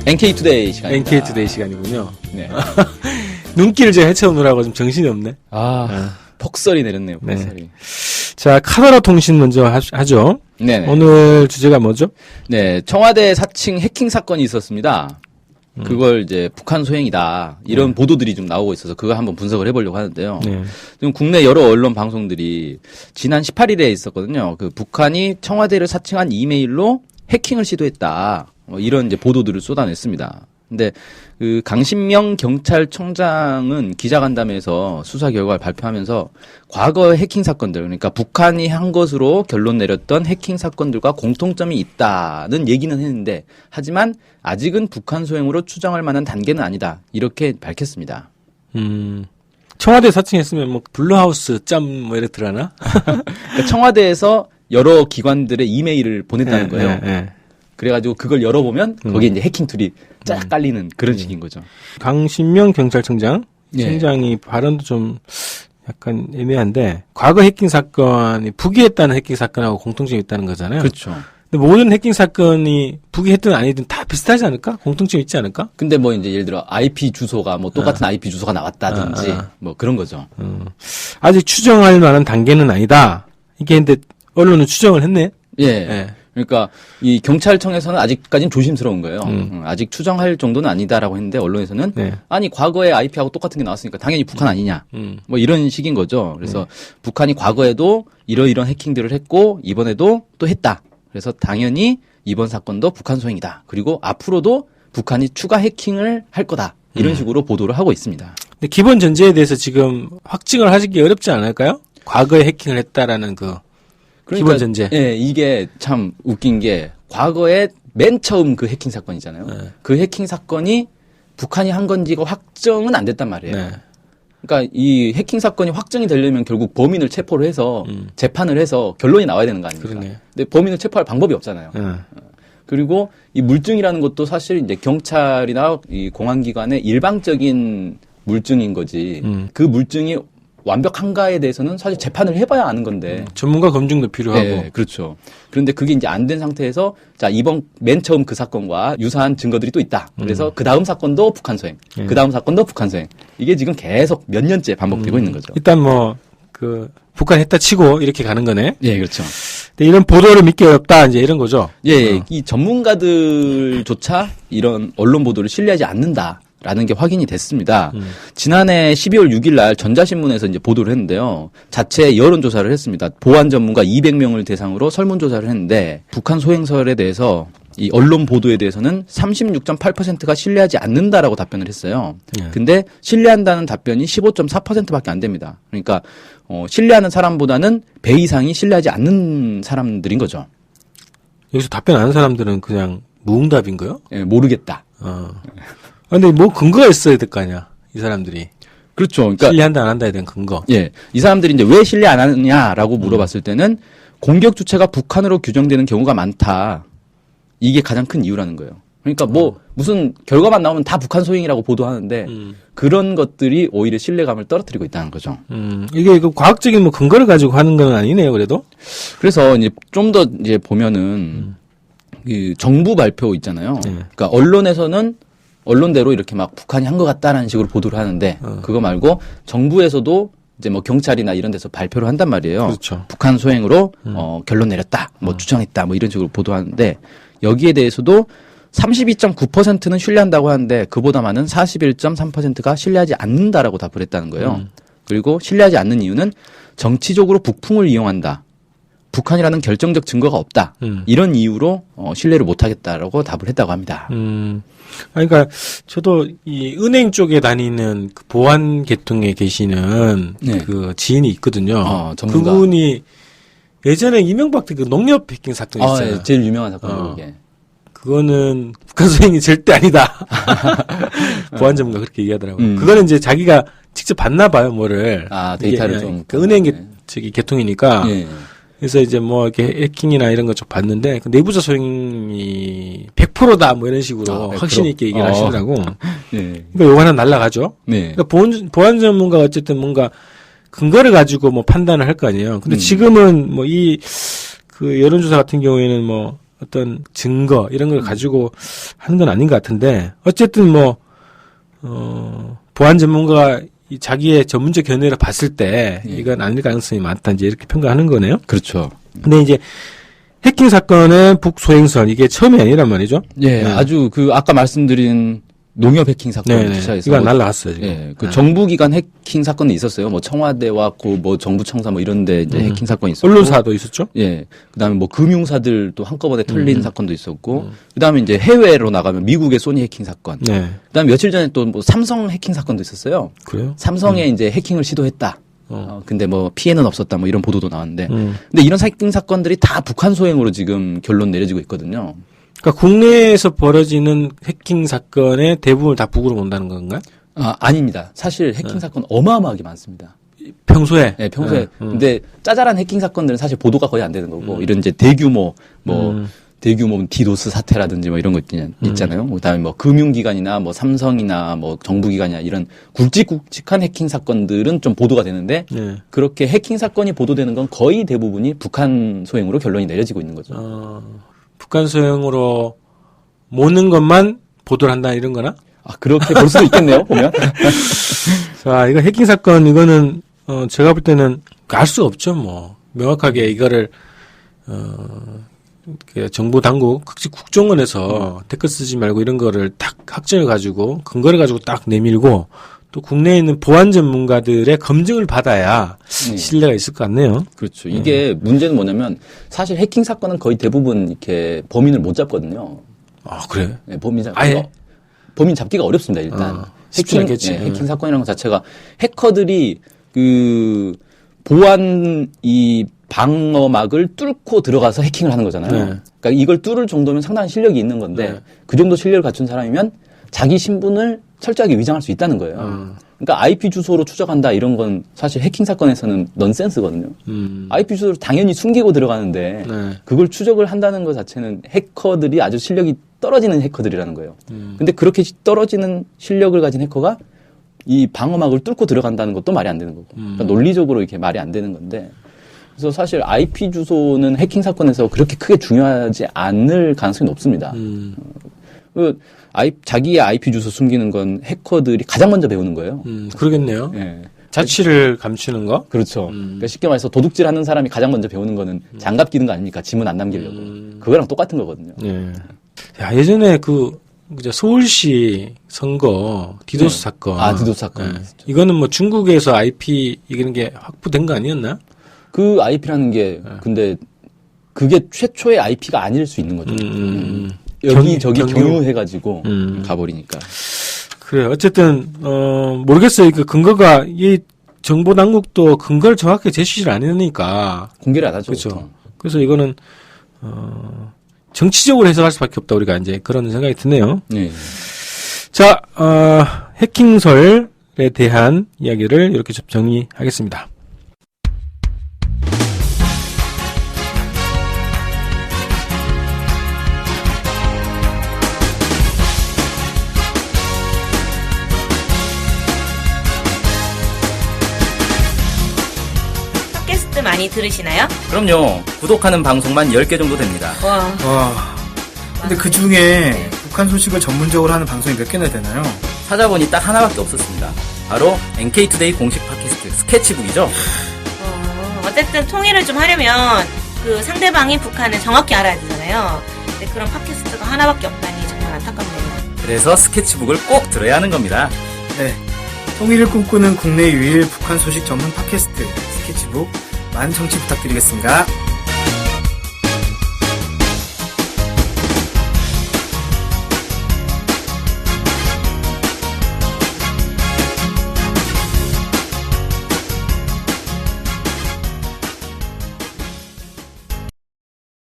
NK투데이 시간입니다. NK투데이 시간이군요. 네. 눈길을 제가 헤쳐오느라고 좀 정신이 없네. 폭설이 내렸네요, 폭설이. 네. 자, 카더라 통신 먼저 하죠. 네. 오늘 주제가 뭐죠? 네, 청와대 사칭 해킹 사건이 있었습니다. 그걸 이제 북한 소행이다. 이런 보도들이 좀 나오고 있어서 그거 한번 분석을 해보려고 하는데요. 네. 지금 국내 여러 언론 방송들이 지난 18일에 있었거든요. 그 북한이 청와대를 사칭한 이메일로 해킹을 시도했다. 이런 이제 보도들을 쏟아냈습니다. 근데 그 강신명 경찰청장은 기자간담회에서 수사 결과를 발표하면서 과거 해킹 사건들, 그러니까 북한이 한 것으로 결론 내렸던 해킹 사건들과 공통점이 있다는 얘기는 했는데, 하지만 아직은 북한 소행으로 추정할 만한 단계는 아니다. 이렇게 밝혔습니다. 청와대 사칭했으면 뭐 블루하우스 뭐 이렇게 들어가나? 그러니까 청와대에서 여러 기관들의 이메일을 보냈다는 거예요. 그래가지고 그걸 열어보면 거기에 이제 해킹 툴이 쫙 깔리는 그런 식인 거죠. 강신명 경찰청장 청장이 발언도 좀 약간 애매한데, 과거 해킹 사건이 북이 했다는 해킹 사건하고 공통점이 있다는 거잖아요. 그렇죠. 근데 모든 해킹 사건이 북이 했든 아니든 다 비슷하지 않을까? 공통점이 있지 않을까? 근데 뭐 이제 예를 들어 IP 주소가 뭐 똑같은 IP 주소가 나왔다든지 뭐 그런 거죠. 아직 추정할 만한 단계는 아니다. 이게 근데 언론은 추정을 했네. 예. 그러니까 이 경찰청에서는 아직까지는 조심스러운 거예요. 아직 추정할 정도는 아니다라고 했는데 언론에서는 아니 과거에 IP하고 똑같은 게 나왔으니까 당연히 북한 아니냐. 뭐 이런 식인 거죠. 그래서 북한이 과거에도 이러이러한 해킹들을 했고 이번에도 또 했다. 그래서 당연히 이번 사건도 북한 소행이다. 그리고 앞으로도 북한이 추가 해킹을 할 거다. 이런 식으로 보도를 하고 있습니다. 근데 기본 전제에 대해서 지금 확증을 하시기 어렵지 않을까요? 과거에 해킹을 했다라는 그 그러니까, 기본 전제. 예, 이게 참 웃긴 게 과거에 맨 처음 그 해킹 사건이잖아요. 그 해킹 사건이 북한이 한 건지가 확정은 안 됐단 말이에요. 그러니까 이 해킹 사건이 확정이 되려면 결국 범인을 체포를 해서 재판을 해서 결론이 나와야 되는 거 아닙니까? 그러네. 근데 범인을 체포할 방법이 없잖아요. 그리고 이 물증이라는 것도 사실 이제 경찰이나 이 공안기관의 일방적인 물증인 거지. 그 물증이 완벽한가에 대해서는 사실 재판을 해봐야 아는 건데. 전문가 검증도 필요하고. 네, 그렇죠. 그런데 그게 이제 안 된 상태에서 자, 이번 맨 처음 그 사건과 유사한 증거들이 또 있다. 그래서 그 다음 사건도 북한 소행. 그 다음 사건도 북한 소행. 이게 지금 계속 몇 년째 반복되고 있는 거죠. 일단 뭐, 북한 했다 치고 이렇게 가는 거네. 예, 그렇죠. 근데 이런 보도를 믿기 어렵다. 이제 이런 거죠. 예, 이 전문가들조차 이런 언론 보도를 신뢰하지 않는다. 라는 게 확인이 됐습니다. 지난해 12월 6일 날 전자신문에서 이제 보도를 했는데요. 자체 여론조사를 했습니다. 보안 전문가 200명을 대상으로 설문조사를 했는데 북한 소행설에 대해서 이 언론 보도에 대해서는 36.8%가 신뢰하지 않는다라고 답변을 했어요. 근데 신뢰한다는 답변이 15.4%밖에 안 됩니다. 그러니까 신뢰하는 사람보다는 배 이상이 신뢰하지 않는 사람들인 거죠. 여기서 답변 안 하는 사람들은 그냥 무응답인 거요? 예, 모르겠다. 근데 뭐 근거가 있어야 될 거 아니야, 이 사람들이. 그렇죠. 그러니까 신뢰한다 안 한다에 대한 근거. 예, 이 사람들이 이제 왜 신뢰 안 하느냐라고 물어봤을 때는 공격 주체가 북한으로 규정되는 경우가 많다. 이게 가장 큰 이유라는 거예요. 그러니까 뭐 무슨 결과만 나오면 다 북한 소행이라고 보도하는데 그런 것들이 오히려 신뢰감을 떨어뜨리고 있다는 거죠. 이게 그 과학적인 뭐 근거를 가지고 하는 건 아니네요, 그래도. 그래서 이제 좀 더 이제 보면은 그 정부 발표 있잖아요. 그러니까 언론에서는 언론대로 이렇게 막 북한이 한 것 같다라는 식으로 보도를 하는데 그거 말고 정부에서도 이제 뭐 경찰이나 이런 데서 발표를 한단 말이에요. 그렇죠. 북한 소행으로 결론 내렸다, 뭐 추정했다, 뭐 이런 식으로 보도하는데 여기에 대해서도 32.9%는 신뢰한다고 하는데 그보다 많은 41.3%가 신뢰하지 않는다라고 답을 했다는 거예요. 그리고 신뢰하지 않는 이유는 정치적으로 북풍을 이용한다. 북한이라는 결정적 증거가 없다. 이런 이유로 신뢰를 못하겠다라고 답을 했다고 합니다. 그러니까 저도 이 은행 쪽에 다니는 그 보안 계통에 계시는 그 지인이 있거든요. 전문가. 그분이 예전에 이명박 때 그 농협 해킹 사건 있잖아요. 예, 제일 유명한 사건이에요, 그게. 그거는 북한 소행이 절대 아니다. 보안 전문가 그렇게 얘기하더라고요. 그거는 이제 자기가 직접 봤나 봐요, 뭐를. 데이터를 좀. 그 은행 계통이니까. 예. 그래서 이제 뭐 이렇게 해킹이나 이런 거 좀 봤는데 그 내부자 소행이 100%다 뭐 이런 식으로 100%? 확신 있게 얘기를 하시더라고. 네. 그러니까 요거 하나 날라가죠. 네. 그러니까 보안 전문가가 어쨌든 뭔가 근거를 가지고 뭐 판단을 할 거 아니에요. 근데 지금은 뭐 그 여론조사 같은 경우에는 뭐 어떤 증거 이런 걸 가지고 하는 건 아닌 것 같은데 어쨌든 뭐 보안 전문가가 이 자기의 전문적 견해를 봤을 때 이건 아닐 가능성이 많다 이제 이렇게 평가하는 거네요. 그렇죠. 근데 이제 해킹 사건의 북소행설 이게 처음이 아니란 말이죠. 예, 아주 그 아까 말씀드린 농협 해킹 사건 기사에서 이거 날라갔어요. 지금. 예, 그 정부기관 해킹 사건이 있었어요. 뭐 청와대와 뭐 정부청사 뭐 이런데 이제 해킹 사건이 있었고, 언론사도 있었죠. 예, 그다음에 뭐 금융사들도 한꺼번에 털린 사건도 있었고, 그다음에 이제 해외로 나가면 미국의 소니 해킹 사건, 네. 그다음에 며칠 전에 또 뭐 삼성 해킹 사건도 있었어요. 그래요? 삼성에 이제 해킹을 시도했다. 근데 뭐 피해는 없었다. 뭐 이런 보도도 나왔는데, 근데 이런 해킹 사건들이 다 북한 소행으로 지금 결론 내려지고 있거든요. 그러니까 국내에서 벌어지는 해킹 사건의 대부분을 다 북으로 본다는 건가요? 아닙니다. 사실 해킹 사건 어마어마하게 많습니다. 평소에? 네, 평소에. 근데 짜잘한 해킹 사건들은 사실 보도가 거의 안 되는 거고, 이런 이제 대규모 디도스 사태라든지 뭐 이런 거 있잖아요. 그다음에 뭐 금융기관이나 뭐 삼성이나 뭐 정부기관이나 이런 굵직굵직한 해킹 사건들은 좀 보도가 되는데, 그렇게 해킹 사건이 보도되는 건 거의 대부분이 북한 소행으로 결론이 내려지고 있는 거죠. 북한 소행으로 모는 것만 보도를 한다 이런 거나? 그렇게 볼 수도 있겠네요, 보면. 자, 이거 해킹 사건, 이거는, 제가 볼 때는 알 수 없죠, 뭐. 명확하게 이거를, 그 정부 당국, 특히 국정원에서 댓글 쓰지 말고 이런 거를 딱 확정해가지고, 근거를 가지고 딱 내밀고, 또 국내에 있는 보안 전문가들의 검증을 받아야 신뢰가 있을 것 같네요. 그렇죠. 이게 문제는 뭐냐면, 사실 해킹 사건은 거의 대부분 이렇게 범인을 못 잡거든요. 그래? 네, 범인 잡기가 어렵습니다, 일단. 해킹 사건이라는 것 자체가 해커들이 그 보안 이 방어막을 뚫고 들어가서 해킹을 하는 거잖아요. 그러니까 이걸 뚫을 정도면 상당한 실력이 있는 건데 그 정도 실력을 갖춘 사람이면 자기 신분을 철저하게 위장할 수 있다는 거예요. 그러니까 IP 주소로 추적한다 이런 건 사실 해킹 사건에서는 넌센스거든요. IP 주소를 당연히 숨기고 들어가는데 그걸 추적을 한다는 것 자체는 해커들이 아주 실력이 떨어지는 해커들이라는 거예요. 근데 그렇게 떨어지는 실력을 가진 해커가 이 방어막을 뚫고 들어간다는 것도 말이 안 되는 거고. 그러니까 논리적으로 이렇게 말이 안 되는 건데. 그래서 사실 IP 주소는 해킹 사건에서 그렇게 크게 중요하지 않을 가능성이 높습니다. 자기의 IP 주소 숨기는 건 해커들이 가장 먼저 배우는 거예요. 그러겠네요. 예. 자취를 감추는 거? 그렇죠. 그러니까 쉽게 말해서 도둑질 하는 사람이 가장 먼저 배우는 거는 장갑 끼는 거 아닙니까? 지문 안 남기려고. 그거랑 똑같은 거거든요. 야, 예전에 서울시 선거 디도스 사건. 디도스 사건. 이거는 뭐 중국에서 IP 이런 게 확보된 거 아니었나? 그 IP라는 게 근데 그게 최초의 IP가 아닐 수 있는 거죠. 여기저기 경유해가지고 가버리니까. 그래. 어쨌든 모르겠어요. 그 근거가 이 정보 당국도 근거를 정확하게 제시를 안 해놓으니까 공개를 안 하죠. 그렇죠. 그래서 이거는 정치적으로 해석할 수밖에 없다. 우리가 이제 그런 생각이 드네요. 네. 자, 해킹설에 대한 이야기를 이렇게 좀 정리하겠습니다. 팟캐스트 많이 들으시나요? 그럼요. 구독하는 방송만 10개 정도 됩니다. 와. 근데 그 중에 북한 소식을 전문적으로 하는 방송이 몇 개나 되나요? 찾아보니 딱 하나밖에 없었습니다. 바로 NK투데이 공식 팟캐스트 스케치북이죠. 어쨌든 통일을 좀 하려면 그 상대방이 북한을 정확히 알아야 되잖아요. 근데 그런 팟캐스트가 하나밖에 없다니 정말 안타깝네요. 그래서 스케치북을 꼭 들어야 하는 겁니다. 네. 통일을 꿈꾸는 국내 유일 북한 소식 전문 팟캐스트 스케치북 많은 청취 부탁드리겠습니다.